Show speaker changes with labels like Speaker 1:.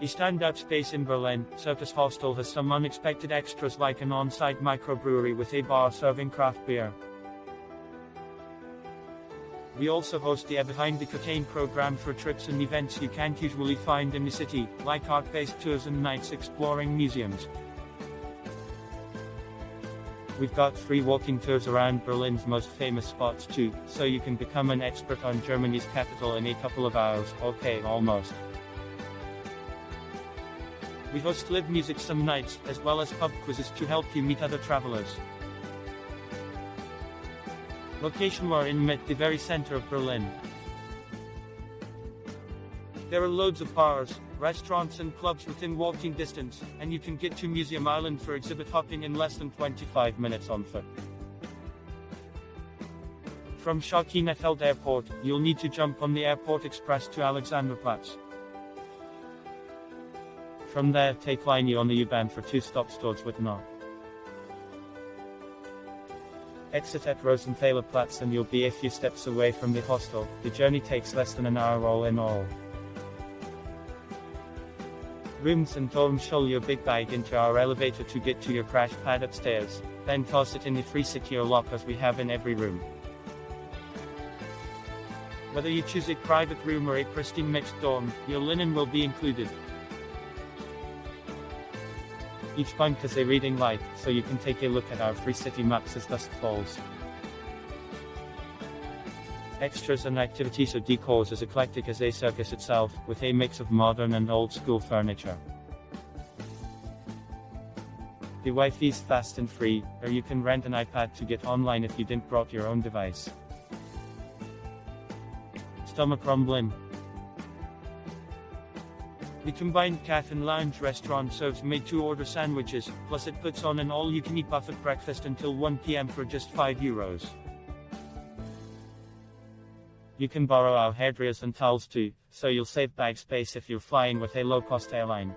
Speaker 1: A standout space in Berlin, Circus Hostel has some unexpected extras like an on-site microbrewery with a bar serving craft beer. We also host a behind the curtain program for trips and events you can't usually find in the city, like art-based tours and nights exploring museums. We've got free walking tours around Berlin's most famous spots too, so you can become an expert on Germany's capital in a couple of hours, okay, almost. We host live music some nights, as well as pub quizzes to help you meet other travelers. Location: we're in Mitte, the very center of Berlin. There are loads of bars, restaurants and clubs within walking distance, and you can get to Museum Island for exhibit hopping in less than 25 minutes on foot. From Schönefeld Airport, you'll need to jump on the Airport Express to Alexanderplatz. From there, take line U on the U-Bahn for 2 stops towards Wittenau. Exit at Rosenthaler Platz and you'll be a few steps away from the hostel. The journey takes less than an hour all in all. Rooms and dorms: show your big bag into our elevator to get to your crash pad upstairs, then toss it in the free secure lockers we have in every room. Whether you choose a private room or a pristine mixed dorm, your linen will be included. Each bunk has a reading light, so you can take a look at our free city maps as dusk falls. Extras and activities or decors as eclectic as a circus itself, with a mix of modern and old school furniture. The Wi-Fi's fast and free, or you can rent an iPad to get online if you didn't brought your own device. Stomach rumbling. The combined cafe and lounge restaurant serves made-to-order sandwiches, plus it puts on an all-you-can-eat buffet breakfast until 1 p.m. for just €5. You can borrow our hairdryers and towels too, so you'll save bag space if you're flying with a low-cost airline.